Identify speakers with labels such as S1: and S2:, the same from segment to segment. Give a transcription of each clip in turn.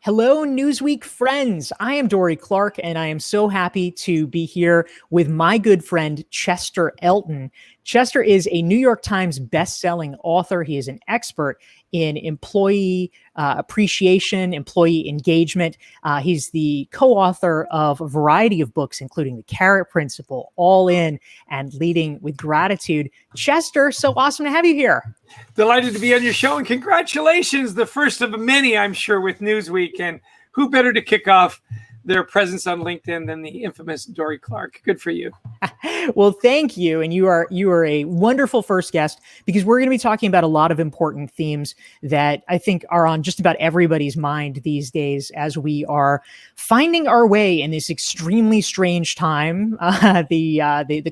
S1: Hello, Newsweek friends. I am Dorie Clark, and I am so happy to be here with my good friend, Chester Elton. Chester is a New York Times best-selling author. He is an expert in employee appreciation, employee engagement. He's the co-author of a variety of books, including The Carrot Principle, All In, and Leading with Gratitude. Chester, so awesome to have you here.
S2: Delighted to be on your show, and congratulations, the first of many, I'm sure, with Newsweek. And who better to kick off their presence on LinkedIn than the infamous Dorie Clark? Good for you.
S1: Well, thank you. And you are a wonderful first guest, because we're going to be talking about a lot of important themes that I think are on just about everybody's mind these days as we are finding our way in this extremely strange time, the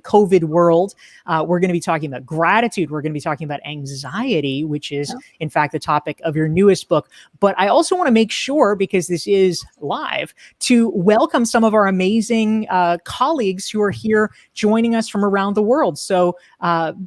S1: COVID world. We're going to be talking about gratitude. We're going to be talking about anxiety, which is, in fact, the topic of your newest book. But I also want to make sure, because this is live, to welcome some of our amazing colleagues who are here joining us from around the world. So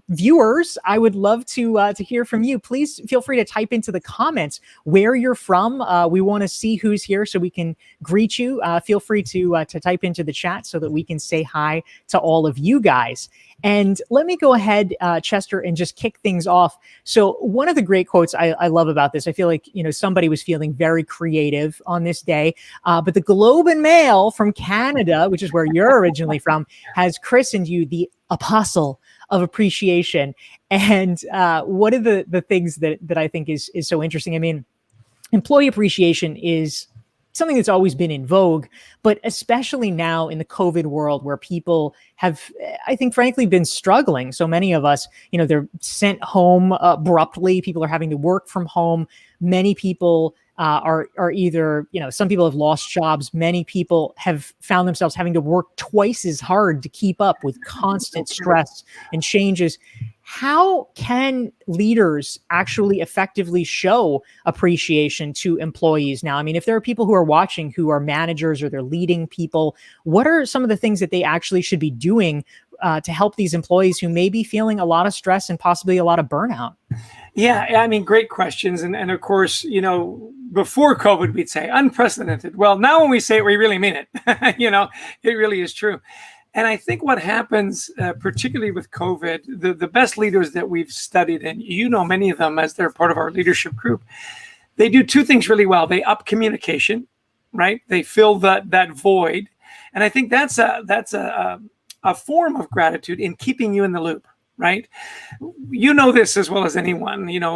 S1: viewers, I would love to hear from you. Please feel free to type into the comments where you're from. We want to see who's here so we can greet you. Feel free to type into the chat so that we can say hi to all of you guys. And let me go ahead, Chester, and just kick things off. So one of the great quotes I love about this, I feel like, somebody was feeling very creative on this day, but the Globe and Mail from Canada, which is where you're originally from, has christened you the Apostle of Appreciation. And one of the things that I think is so interesting, I mean, employee appreciation is something that's always been in vogue, but especially now in the COVID world where people have, I think, frankly, been struggling. So many of us, they're sent home abruptly. People are having to work from home. Many people are either, some people have lost jobs. Many people have found themselves having to work twice as hard to keep up with constant stress and changes. How can leaders actually effectively show appreciation to employees now? I mean, if there are people who are watching who are managers or they're leading people, what are some of the things that they actually should be doing to help these employees who may be feeling a lot of stress and possibly a lot of burnout?
S2: Yeah, I mean, great questions. And of course, before COVID, we'd say unprecedented. Well, now when we say it, we really mean it. It really is true. And I think what happens, particularly with COVID, the best leaders that we've studied, and many of them as they're part of our leadership group, they do two things really well. They up communication, right? They fill that void. And I think that's a form of gratitude in keeping you in the loop, right? You know this as well as anyone. You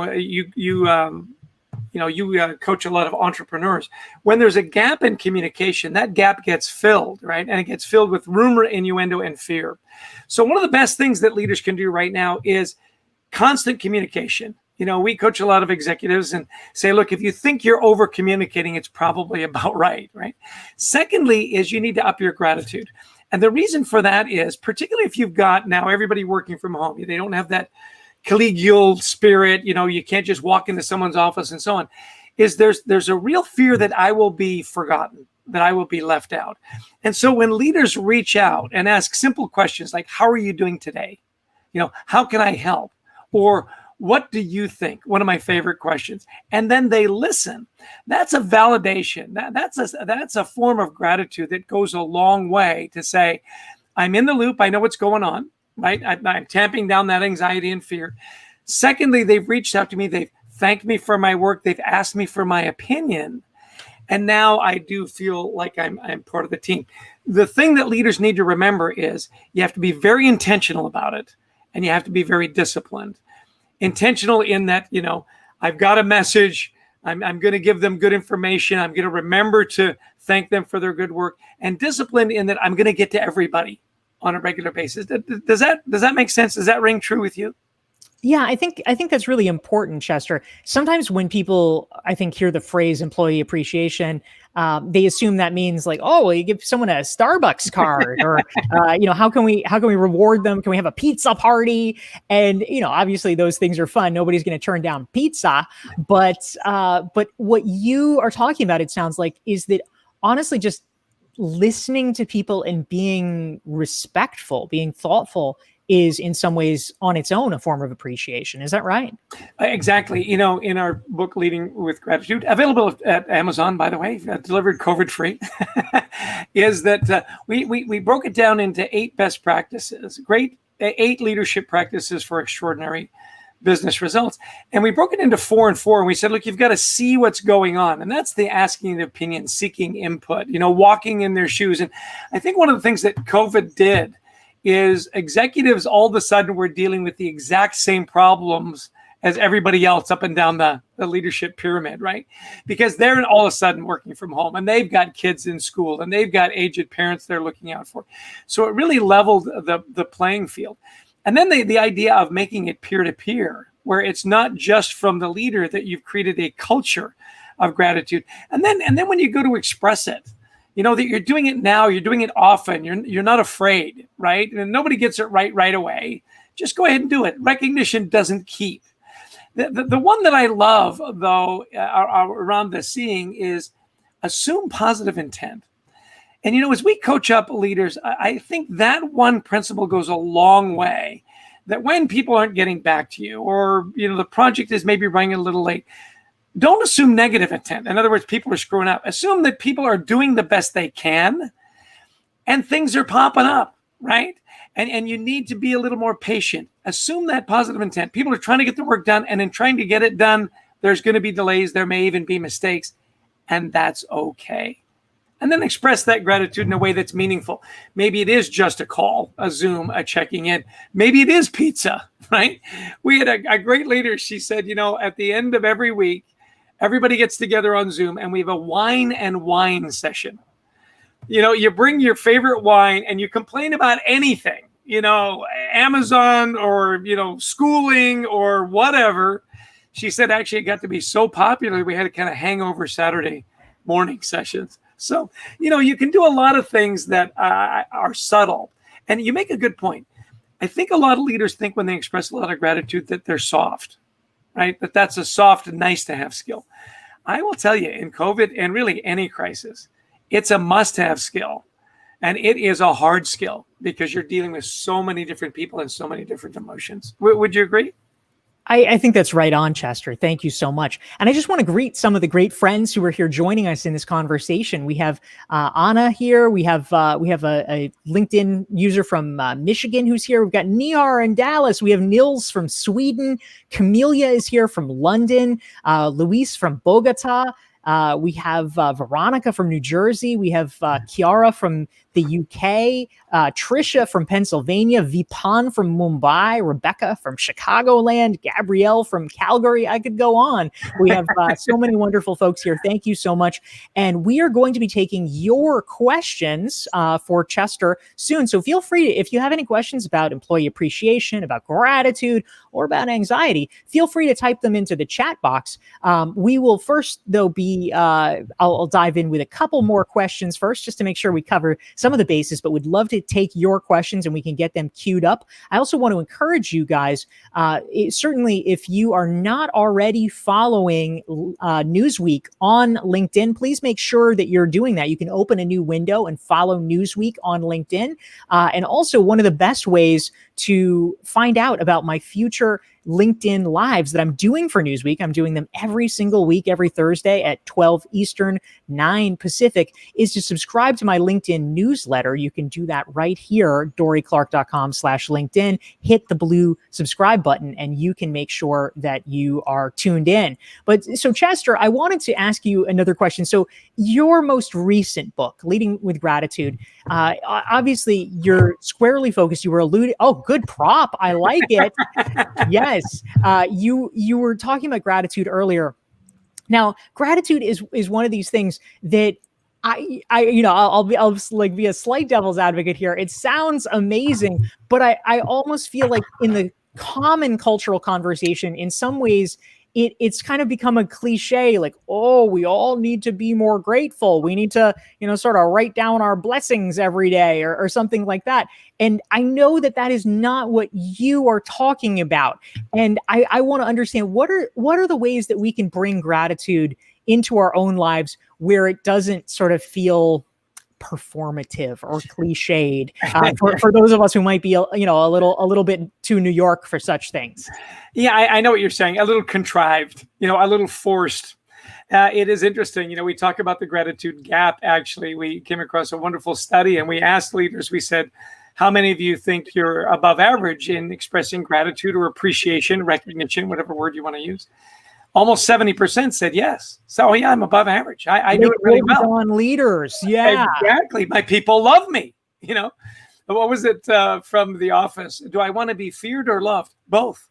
S2: coach a lot of entrepreneurs. When there's a gap in communication, that gap gets filled, right? And it gets filled with rumor, innuendo, and fear. So one of the best things that leaders can do right now is constant communication. We coach a lot of executives and say, look, if you think you're over communicating, it's probably about right? Secondly, is you need to up your gratitude. And the reason for that is, particularly if you've got now everybody working from home, they don't have that collegial spirit, you can't just walk into someone's office and so on, is there's a real fear that I will be forgotten, that I will be left out. And so when leaders reach out and ask simple questions like, how are you doing today? How can I help? Or what do you think? One of my favorite questions. And then they listen. That's a validation. That's a form of gratitude that goes a long way to say, I'm in the loop. I know what's going on. Right? I'm tamping down that anxiety and fear. Secondly, they've reached out to me. They've thanked me for my work. They've asked me for my opinion. And now I do feel like I'm part of the team. The thing that leaders need to remember is you have to be very intentional about it. And you have to be very disciplined. Intentional in that, I've got a message. I'm going to give them good information. I'm going to remember to thank them for their good work. And disciplined in that I'm going to get to everybody on a regular basis. Does that make sense? Does that ring true with you?
S1: Yeah, I think that's really important, Chester. Sometimes when people, I think, hear the phrase employee appreciation, they assume that means like, oh, well, you give someone a Starbucks card, or how can we reward them? Can we have a pizza party? And obviously those things are fun. Nobody's going to turn down pizza, but what you are talking about, it sounds like, is that honestly just listening to people and being respectful, being thoughtful is in some ways on its own a form of appreciation. Is that right?
S2: Exactly. In our book, Leading with Gratitude, available at Amazon, by the way, delivered COVID free, is that we broke it down into 8 best practices, 8 leadership practices for extraordinary business results. And we broke it into 4 and 4. And we said, look, you've got to see what's going on. And that's the asking the opinion, seeking input, walking in their shoes. And I think one of the things that COVID did is executives all of a sudden were dealing with the exact same problems as everybody else up and down the leadership pyramid, right? Because they're all of a sudden working from home and they've got kids in school and they've got aged parents they're looking out for. So it really leveled the playing field. And then the idea of making it peer-to-peer, where it's not just from the leader, that you've created a culture of gratitude. And then when you go to express it, that you're doing it now, you're doing it often, you're not afraid, right? And nobody gets it right away. Just go ahead and do it. Recognition doesn't keep. The one that I love, though, around the seeing is assume positive intent. And, as we coach up leaders, I think that one principle goes a long way, that when people aren't getting back to you or, the project is maybe running a little late, don't assume negative intent. In other words, people are screwing up. Assume that people are doing the best they can and things are popping up, right? And you need to be a little more patient. Assume that positive intent. People are trying to get the work done, and in trying to get it done, there's going to be delays. There may even be mistakes, and that's okay. And then express that gratitude in a way that's meaningful. Maybe it is just a call, a Zoom, a checking in. Maybe it is pizza, right? We had a great leader. She said, at the end of every week, everybody gets together on Zoom and we have a wine and wine session. You bring your favorite wine and you complain about anything, Amazon or, schooling or whatever. She said, actually, it got to be so popular, we had a kind of hangover Saturday morning sessions. So, you can do a lot of things that are subtle. And you make a good point. I think a lot of leaders think when they express a lot of gratitude that they're soft, right? That's a soft and nice to have skill. I will tell you, in COVID and really any crisis, it's a must-have skill. And it is a hard skill because you're dealing with so many different people and so many different emotions. Would you agree?
S1: I think that's right on, Chester. Thank you so much. And I just want to greet some of the great friends who are here joining us in this conversation. We have Anna here. We have a LinkedIn user from Michigan who's here. We've got Nihar in Dallas. We have Nils from Sweden. Camelia is here from London. Luis from Bogota. We have Veronica from New Jersey. We have Chiara from the UK, Trisha from Pennsylvania, Vipan from Mumbai, Rebecca from Chicagoland, Gabrielle from Calgary. I could go on. We have so many wonderful folks here. Thank you so much. And we are going to be taking your questions for Chester soon. So feel free, if you have any questions about employee appreciation, about gratitude, or about anxiety, feel free to type them into the chat box. We will first, though, I'll dive in with a couple more questions first, just to make sure we cover some of the bases, but would love to take your questions and we can get them queued up. I also want to encourage you guys, certainly if you are not already following Newsweek on LinkedIn, please make sure that you're doing that. You can open a new window and follow Newsweek on LinkedIn. And also one of the best ways to find out about my future LinkedIn lives that I'm doing for Newsweek. I'm doing them every single week, every Thursday at 12 Eastern, 9 Pacific, is to subscribe to my LinkedIn newsletter. You can do that right here, dorieclark.com/LinkedIn. Hit the blue subscribe button and you can make sure that you are tuned in. But so Chester, I wanted to ask you another question. So your most recent book, Leading with Gratitude, obviously you're squarely focused. You were alluding, oh, good prop. I like it. Yes. You were talking about gratitude earlier. Now, gratitude is one of these things that I'll be a slight devil's advocate here. It sounds amazing, but I almost feel like in the common cultural conversation, in some ways, it's kind of become a cliche, like, oh, we all need to be more grateful. We need to, sort of write down our blessings every day or something like that. And I know that is not what you are talking about. And I want to understand what are the ways that we can bring gratitude into our own lives where it doesn't sort of feel performative or cliched for those of us who might be, a little bit too New York for such things.
S2: Yeah, I know what you're saying. A little contrived, a little forced. It is interesting. We talk about the gratitude gap. Actually, we came across a wonderful study and we asked leaders, we said, how many of you think you're above average in expressing gratitude or appreciation, recognition, whatever word you want to use? Almost 70% said yes. So yeah, I'm above average. I do it really well.
S1: On leaders. Yeah,
S2: exactly. My people love me. What was it from The Office? Do I want to be feared or loved? Both.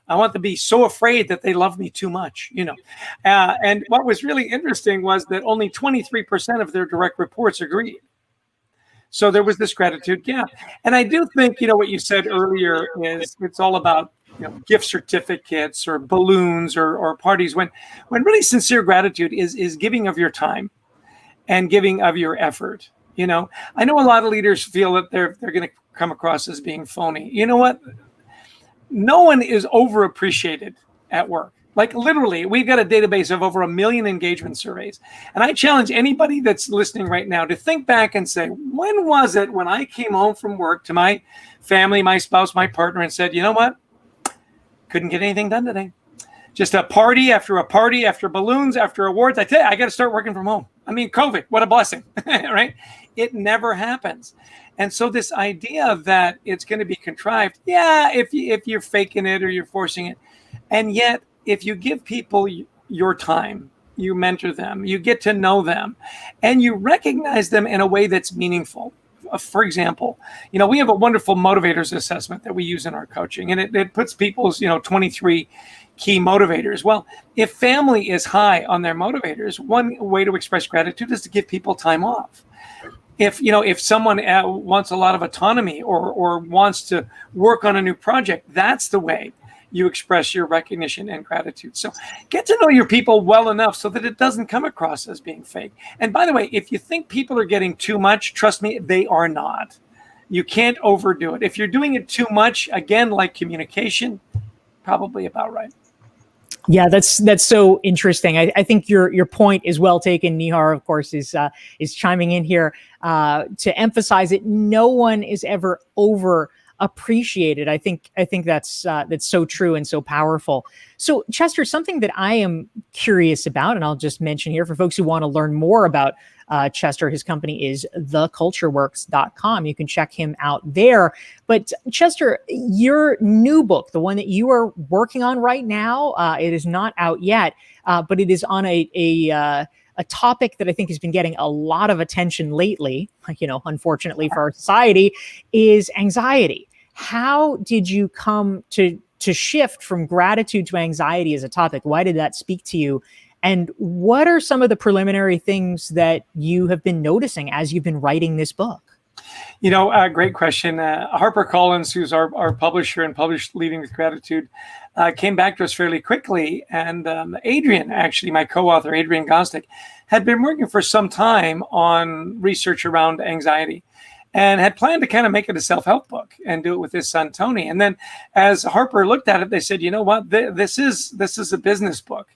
S2: I want to be so afraid that they love me too much, and what was really interesting was that only 23% of their direct reports agreed. So there was this gratitude gap. And I do think, what you said earlier is it's all about, gift certificates or balloons or parties when really sincere gratitude is giving of your time and giving of your effort. I know a lot of leaders feel that they're going to come across as being phony. You know what? No one is overappreciated at work. Like literally, we've got a database of over 1 million engagement surveys. And I challenge anybody that's listening right now to think back and say, when was it when I came home from work to my family, my spouse, my partner, and said, you know what? Couldn't get anything done today. Just a party after balloons, after awards. I tell you, I got to start working from home. I mean, COVID, what a blessing, right? It never happens. And so this idea that it's going to be contrived, yeah, if you're faking it or you're forcing it. And yet, if you give people your time, you mentor them, you get to know them, and you recognize them in a way that's meaningful. For example, we have a wonderful motivators assessment that we use in our coaching, and it puts people's, 23 key motivators. Well, if family is high on their motivators, one way to express gratitude is to give people time off. If someone wants a lot of autonomy or wants to work on a new project, that's the way you express your recognition and gratitude. So get to know your people well enough so that it doesn't come across as being fake. And by the way, if you think people are getting too much, trust me, they are not. You can't overdo it. If you're doing it too much, again, like communication, probably about right.
S1: Yeah, that's so interesting. I think your point is well taken. Nihar, of course, is chiming in here to emphasize it. No one is ever over appreciated. I think that's so true and so powerful. So Chester, something that I am curious about, and I'll just mention here for folks who want to learn more about Chester, his company is thecultureworks.com. You can check him out there. But Chester, your new book, the one that you are working on right now, it is not out yet, but it is on a topic that I think has been getting a lot of attention lately, unfortunately for our society, is anxiety. How did you come to shift from gratitude to anxiety as a topic? Why did that speak to you? And what are some of the preliminary things that you have been noticing as you've been writing this book?
S2: Great question. HarperCollins, who's our publisher and published Leading with Gratitude, came back to us fairly quickly. And Adrian, actually, my co-author, Adrian Gostic, had been working for some time on research around anxiety and had planned to kind of make it a self-help book and do it with his son, Tony. And then as Harper looked at it, they said, you know what, this is a business book.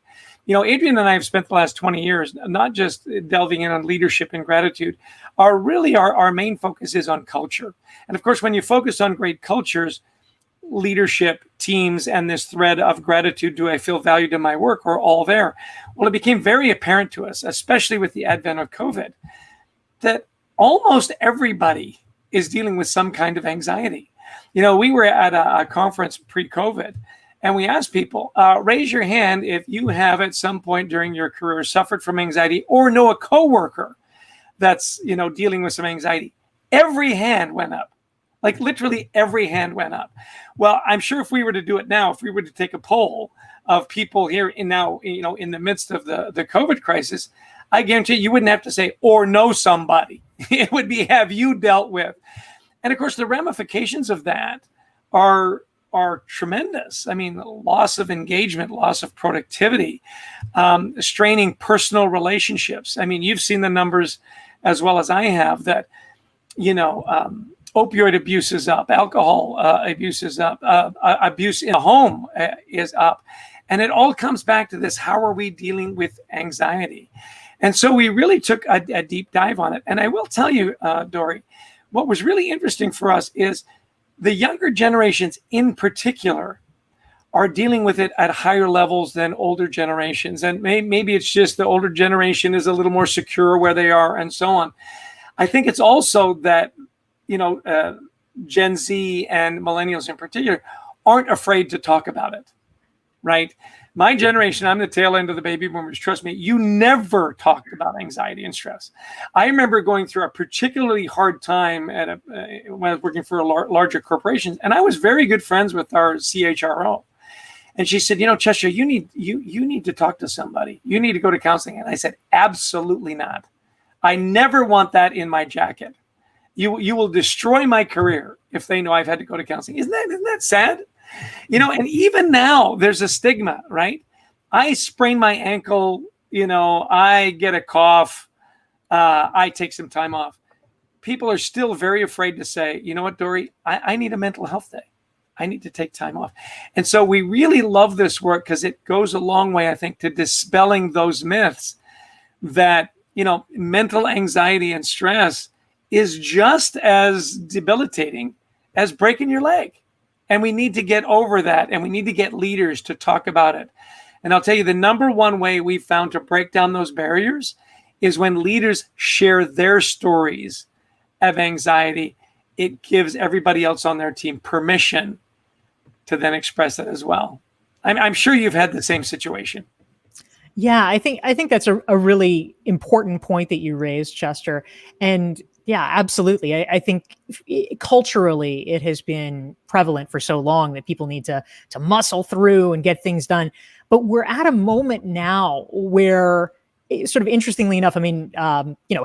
S2: Adrian and I have spent the last 20 years not just delving in on leadership and gratitude. Our main focus is on culture. And of course, when you focus on great cultures, leadership, teams, and this thread of gratitude, do I feel valued in my work, are all there. Well, it became very apparent to us, especially with the advent of COVID, that almost everybody is dealing with some kind of anxiety. We were at a conference pre-COVID, and we asked people, raise your hand if you have at some point during your career suffered from anxiety or know a coworker that's, dealing with some anxiety. Every hand went up. Like literally every hand went up. Well, I'm sure if we were to do it now, if we were to take a poll of people here in the midst of the COVID crisis, I guarantee you wouldn't have to say, or know somebody. It would be, have you dealt with? And of course, the ramifications of that are tremendous. I mean, loss of engagement, loss of productivity, straining personal relationships. I mean, you've seen the numbers as well as I have that, opioid abuse is up, alcohol abuse is up, abuse in the home is up. And it all comes back to this: how are we dealing with anxiety? And so we really took a deep dive on it. And I will tell you, Dorie, what was really interesting for us is the younger generations in particular are dealing with it at higher levels than older generations. And maybe it's just the older generation is a little more secure where they are and so on. I think it's also that, Gen Z and millennials in particular aren't afraid to talk about it, right? My generation, I'm the tail end of the baby boomers. Trust me, you never talked about anxiety and stress. I remember going through a particularly hard time when I was working for larger corporations, and I was very good friends with our CHRO. And she said, Chester, you need to talk to somebody. You need to go to counseling. And I said, absolutely not. I never want that in my jacket. You will destroy my career if they know I've had to go to counseling. Isn't that sad? And even now there's a stigma, right? I sprain my ankle, I get a cough, I take some time off. People are still very afraid to say, you know what, Dorie, I need a mental health day. I need to take time off. And so we really love this work because it goes a long way, I think, to dispelling those myths that, mental anxiety and stress is just as debilitating as breaking your leg. And we need to get over that. And we need to get leaders to talk about it. And I'll tell you, the number one way we've found to break down those barriers is when leaders share their stories of anxiety. It gives everybody else on their team permission to then express it as well. I'm sure you've had the same situation.
S1: Yeah, I think that's a really important point that you raised, Chester. And yeah, absolutely. I think culturally it has been prevalent for so long that people need to muscle through and get things done. But we're at a moment now where, sort of interestingly enough,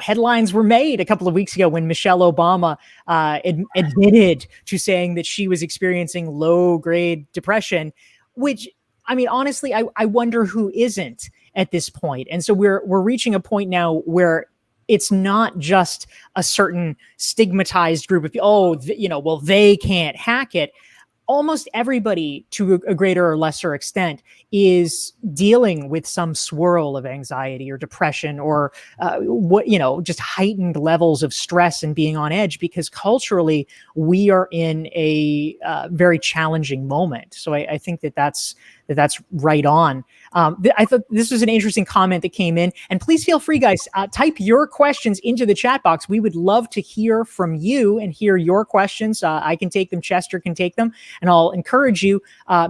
S1: headlines were made a couple of weeks ago when Michelle Obama admitted to saying that she was experiencing low-grade depression, which, honestly, I wonder who isn't at this point. And so we're reaching a point now where it's not just a certain stigmatized group of, well, they can't hack it. Almost everybody, to a greater or lesser extent, is dealing with some swirl of anxiety or depression or just heightened levels of stress and being on edge, because culturally we are in a very challenging moment. So I think that's right on. I thought this was an interesting comment that came in, and please feel free, guys, type your questions into the chat box. We would love to hear from you and hear your questions. I can take them, Chester can take them, and I'll encourage you,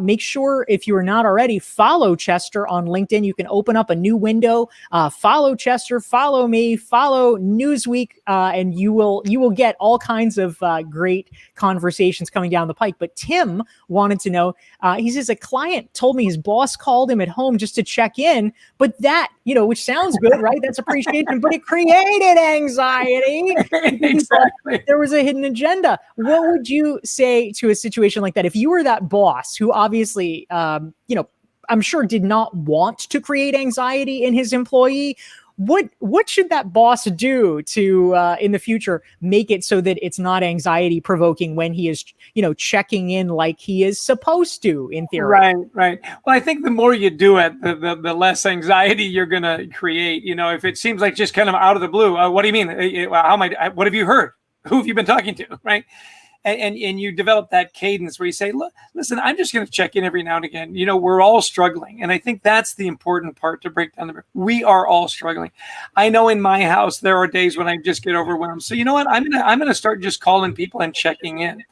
S1: make sure, if you are not already, follow Chester on LinkedIn. You can open up a new window, follow Chester, follow me, follow Newsweek, and you will get all kinds of great conversations coming down the pike. But Tim wanted to know, he says, a client told me his boss called him at home just to check in, but that, which sounds good, right? That's appreciation, but it created anxiety.
S2: Exactly.
S1: There was a hidden agenda. What would you say to a situation like that? If you were that boss who obviously, I'm sure did not want to create anxiety in his employee, what should that boss do to in the future make it so that it's not anxiety provoking when he is checking in like he is supposed to, in theory?
S2: Right. Well, I think the more you do it, the less anxiety you're going to create. If it seems like just kind of out of the blue, what do you mean? What have you heard? Who have you been talking to? Right. And you develop that cadence where you say, look, listen, I'm just going to check in every now and again. We're all struggling. And I think that's the important part to break down we are all struggling. I know in my house, there are days when I just get overwhelmed. So you know what? I'm going to start just calling people and checking in.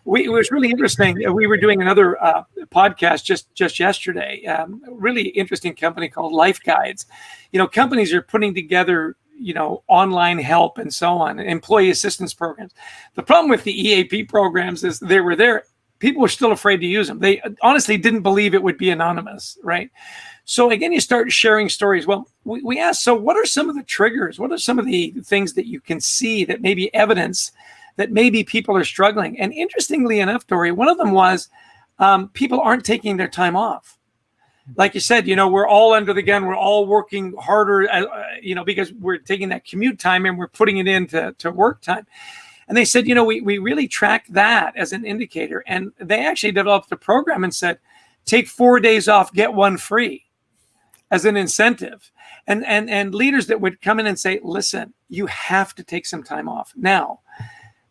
S2: It was really interesting. We were doing another podcast just yesterday. Really interesting company called Life Guides. Companies are putting together online help and so on, employee assistance programs. The problem with the EAP programs is they were there. People were still afraid to use them. They honestly didn't believe it would be anonymous, right? So again, you start sharing stories. Well, we asked, so what are some of the triggers? What are some of the things that you can see that may be evidence that maybe people are struggling? And interestingly enough, Dorie, one of them was people aren't taking their time off. Like you said, we're all under the gun. We're all working harder, because we're taking that commute time and we're putting it into work time. And they said, we really track that as an indicator. And they actually developed a program and said, take 4 days off, get one free. as an incentive, and leaders that would come in and say, listen, you have to take some time off. Now,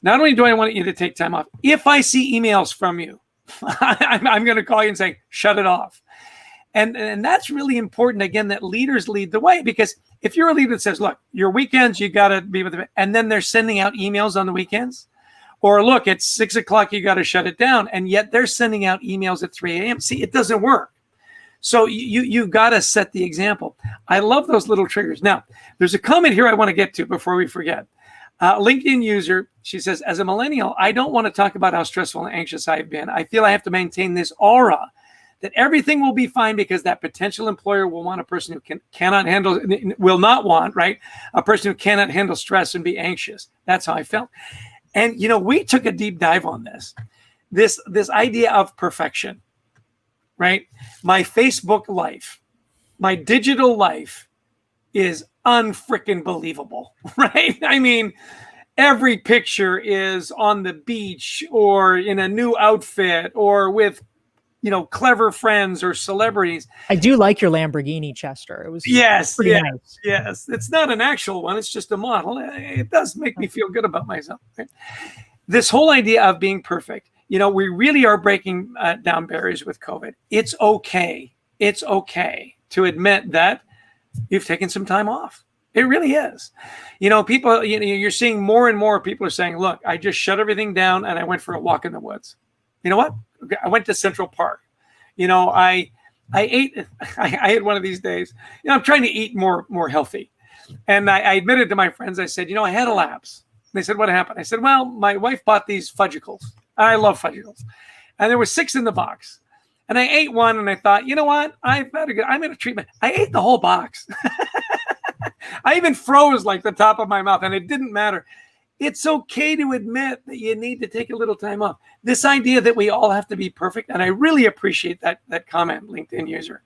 S2: not only do I want you to take time off, if I see emails from you, I'm going to call you and say, shut it off. And that's really important, again, that leaders lead the way, because if you're a leader that says, look, your weekends, you got to be with them, and then they're sending out emails on the weekends, or look, it's 6 o'clock, you got to shut it down, and yet they're sending out emails at 3 a.m. See, it doesn't work. So you've got to set the example. I love those little triggers. Now, there's a comment here I want to get to before we forget. LinkedIn user, she says, as a millennial, I don't want to talk about how stressful and anxious I've been. I feel I have to maintain this aura that everything will be fine, because that potential employer will want a person who cannot handle, will not want, right? A person who cannot handle stress and be anxious. That's how I felt. And, we took a deep dive on this idea of perfection, right? My Facebook life, my digital life is unfreaking believable, right? I mean, every picture is on the beach or in a new outfit or with, clever friends or celebrities.
S1: I do like your Lamborghini, Chester. It was pretty nice.
S2: Yes. It's not an actual one. It's just a model. It does make me feel good about myself. Right? This whole idea of being perfect, we really are breaking down barriers with COVID. It's okay. It's okay to admit that you've taken some time off. It really is. People, you're seeing more and more people are saying, look, I just shut everything down and I went for a walk in the woods. You know what? I went to Central Park. I ate, I had one of these days, I'm trying to eat more healthy. And I admitted to my friends, I said, I had a lapse. They said, what happened? I said, well, my wife bought these fudgicles. I love fudgicles. And there were 6 in the box. And I ate one and I thought, you know what? I'm in a treatment. I ate the whole box. I even froze like the top of my mouth, and it didn't matter. It's okay to admit that you need to take a little time off. This idea that we all have to be perfect, and I really appreciate that comment, LinkedIn user.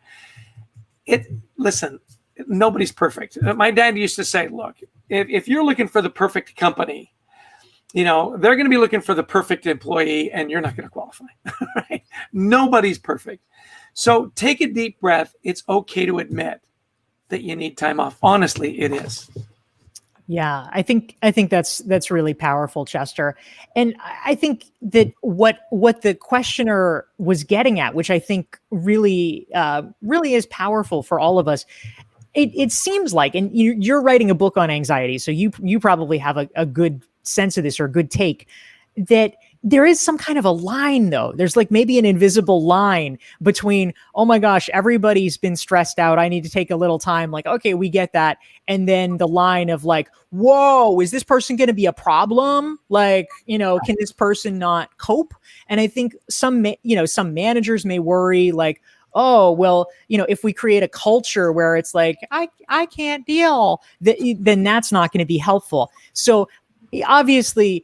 S2: Listen, nobody's perfect. My dad used to say, look, if you're looking for the perfect company, they're going to be looking for the perfect employee, and you're not going to qualify. Right? Nobody's perfect. So take a deep breath. It's okay to admit that you need time off. Honestly, it is.
S1: Yeah, I think that's really powerful, Chester. And I think that what the questioner was getting at, which I think really is powerful for all of us. It seems like, and you're writing a book on anxiety, so you probably have a good sense of this, or a good take, that there is some kind of a line, though. There's like maybe an invisible line between, oh my gosh, everybody's been stressed out, I need to take a little time. Like, okay, we get that. And then the line of like, whoa, is this person going to be a problem? Like, can this person not cope? And I think some managers may worry like, oh, well, if we create a culture where it's like, I can't deal, then that's not going to be helpful. So obviously,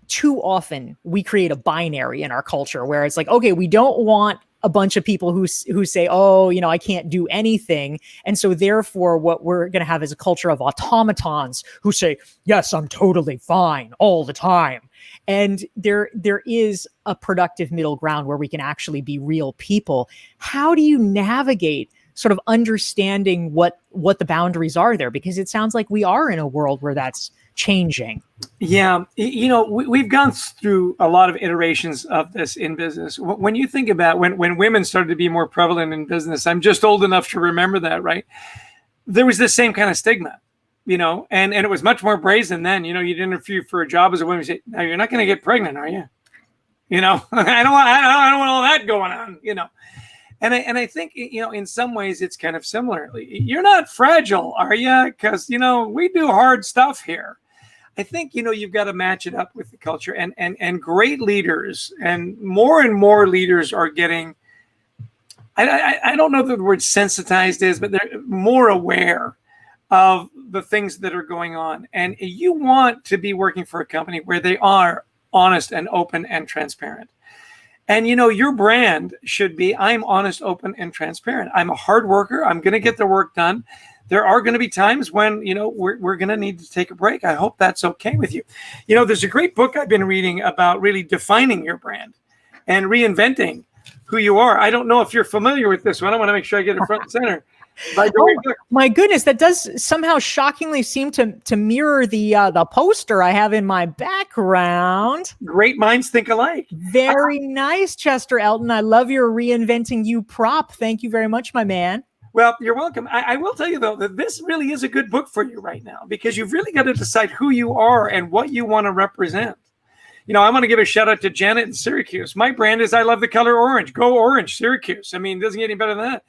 S1: too often we create a binary in our culture where it's like, okay, we don't want a bunch of people who say, oh, I can't do anything. And so therefore what we're going to have is a culture of automatons who say, yes, I'm totally fine all the time. And there is a productive middle ground where we can actually be real people. How do you navigate sort of understanding what the boundaries are there? Because it sounds like we are in a world where that's changing.
S2: Yeah. We've gone through a lot of iterations of this in business. When you think about when women started to be more prevalent in business, I'm just old enough to remember that, right? There was this same kind of stigma, and it was much more brazen then. You'd interview for a job as a woman, you say, no, you're not going to get pregnant, are you? I don't want all that going on, And I think, in some ways it's kind of similar. You're not fragile, are you? Because, we do hard stuff here. I think, you've got to match it up with the culture, and great leaders and more leaders are getting, I don't know that the word sensitized is, but they're more aware of the things that are going on. And you want to be working for a company where they are honest and open and transparent. And, your brand should be, I'm honest, open, and transparent. I'm a hard worker. I'm going to get the work done. There are going to be times when, we're going to need to take a break. I hope that's okay with you. There's a great book I've been reading about really defining your brand and reinventing who you are. I don't know if you're familiar with this one. I want to make sure I get it front and center. By Dorie.
S1: Oh my goodness, that does somehow shockingly seem to mirror the poster I have in my background.
S2: Great minds think alike.
S1: Very nice, Chester Elton. I love your reinventing you prop. Thank you very much, my man.
S2: Well, you're welcome. I will tell you, though, that this really is a good book for you right now, because you've really got to decide who you are and what you want to represent. I want to give a shout out to Janet in Syracuse. My brand is I love the color orange. Go orange, Syracuse. I mean, it doesn't get any better than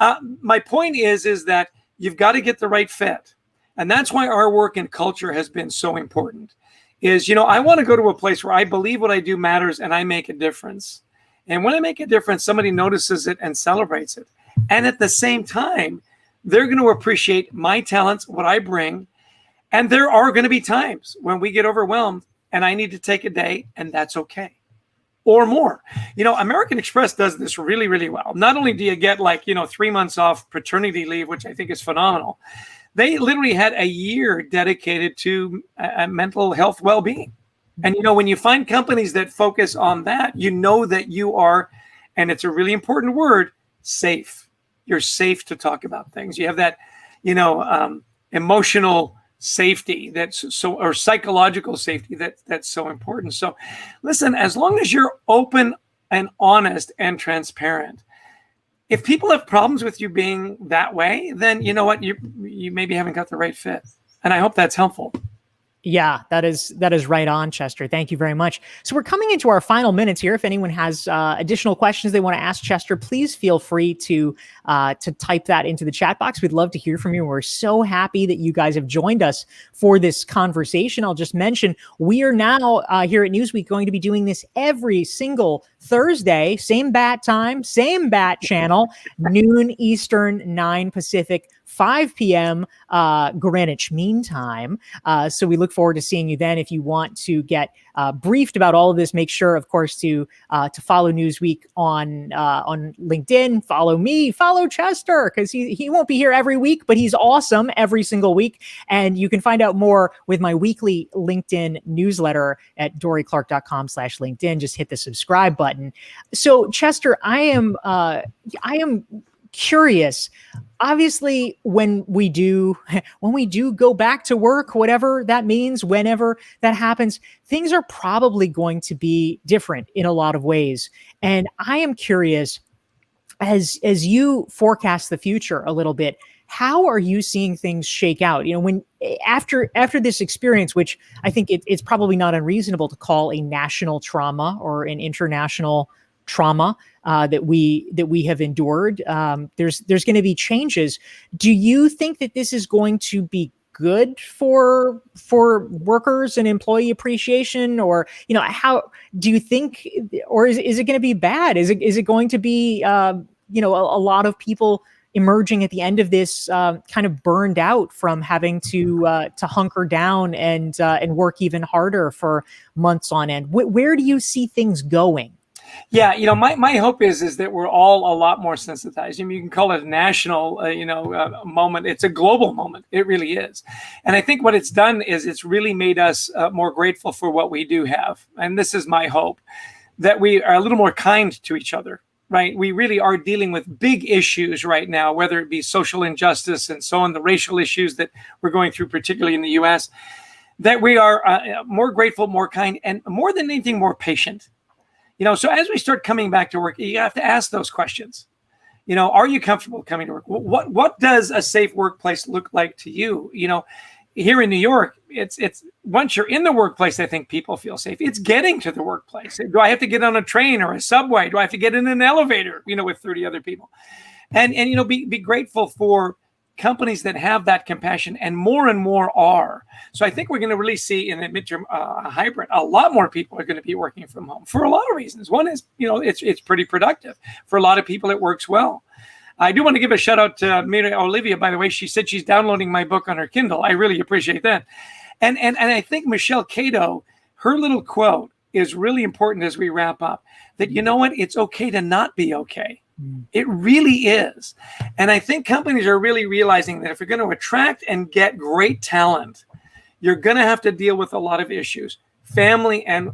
S2: that. My point is that you've got to get the right fit. And that's why our work in culture has been so important. I want to go to a place where I believe what I do matters and I make a difference. And when I make a difference, somebody notices it and celebrates it. And at the same time, they're going to appreciate my talents, what I bring. And there are going to be times when we get overwhelmed and I need to take a day, and that's okay. Or more. American Express does this really, really well. Not only do you get 3 months off paternity leave, which I think is phenomenal, they literally had a year dedicated to mental health well-being. And, when you find companies that focus on that, that you are, and it's a really important word, safe. You're safe to talk about things. You have that, emotional safety or psychological safety that's so important. So listen, as long as you're open and honest and transparent, if people have problems with you being that way, then you know what, you maybe haven't got the right fit. And I hope that's helpful.
S1: Yeah, that is right on, Chester. Thank you very much. So we're coming into our final minutes here. If anyone has additional questions they want to ask Chester, please feel free to type that into the chat box. We'd love to hear from you. We're so happy that you guys have joined us for this conversation. I'll just mention we are now here at Newsweek going to be doing this every single Thursday, same bat time, same bat channel, noon Eastern, 9 Pacific, 5 p.m. Greenwich Mean Time. So we look forward to seeing you then. If you want to get briefed about all of this, make sure, of course, to follow Newsweek on LinkedIn. Follow me, follow Chester, because he won't be here every week, but he's awesome every single week. And you can find out more with my weekly LinkedIn newsletter at dorieclark.com/LinkedIn. Just hit the subscribe button. So Chester, I am curious. Obviously, when we do go back to work, whatever that means, whenever that happens, things are probably going to be different in a lot of ways. And I am curious, as you forecast the future a little bit, how are you seeing things shake out? When after this experience, which I think it's probably not unreasonable to call a national trauma or an international trauma that we have endured. There's going to be changes. Do you think that this is going to be good for workers and employee appreciation, or how do you think, or is it going to be bad? Is it going to be a lot of people emerging at the end of this kind of burned out from having to hunker down and work even harder for months on end? Where do you see things going?
S2: Yeah, my hope is that we're all a lot more sensitized. You can call it a national, moment. It's a global moment. It really is. And I think what it's done is it's really made us more grateful for what we do have. And this is my hope, that we are a little more kind to each other, right? We really are dealing with big issues right now, whether it be social injustice and so on, the racial issues that we're going through, particularly in the U.S., that we are more grateful, more kind, and more than anything, more patient. So as we start coming back to work, you have to ask those questions. Are you comfortable coming to work? What does a safe workplace look like to you? Here in New York, it's once you're in the workplace, I think people feel safe. It's getting to the workplace. Do I have to get on a train or a subway? Do I have to get in an elevator, with 30 other people? And be grateful for companies that have that compassion, and more are. So I think we're going to really see in the midterm hybrid, a lot more people are going to be working from home for a lot of reasons. One is, it's pretty productive. For a lot of people, it works well. I do want to give a shout out to Mary Olivia, by the way. She said she's downloading my book on her Kindle. I really appreciate that. And I think Michelle Cato, her little quote is really important as we wrap up, that it's okay to not be okay. It really is. And I think companies are really realizing that if you're going to attract and get great talent, you're going to have to deal with a lot of issues, family and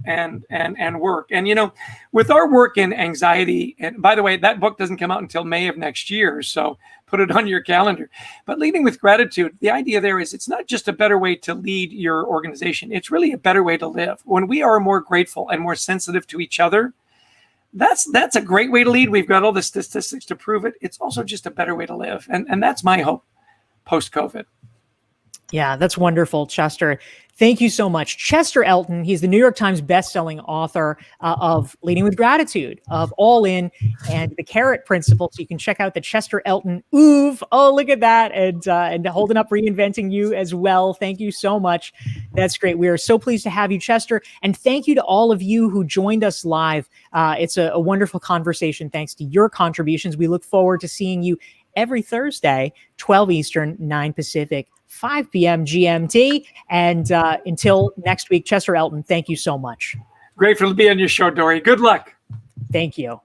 S2: work. And, with our work in anxiety, and by the way, that book doesn't come out until May of next year. So put it on your calendar. But leading with gratitude, the idea there is it's not just a better way to lead your organization. It's really a better way to live. When we are more grateful and more sensitive to each other, that's a great way to lead. We've got all the statistics to prove it. It's also just a better way to live. And that's my hope post-COVID.
S1: Yeah, that's wonderful, Chester. Thank you so much. Chester Elton, he's the New York Times bestselling author of Leading with Gratitude, of All In, and the Carrot Principle. So you can check out the Chester Elton Oov. Oh, look at that. And holding up Reinventing You as well. Thank you so much. That's great. We are so pleased to have you, Chester. And thank you to all of you who joined us live. It's a wonderful conversation thanks to your contributions. We look forward to seeing you every Thursday, 12 Eastern, 9 Pacific, 5 p.m. GMT. And until next week, Chester Elton, thank you so much.
S2: Grateful to be on your show, Dorie. Good luck.
S1: Thank you.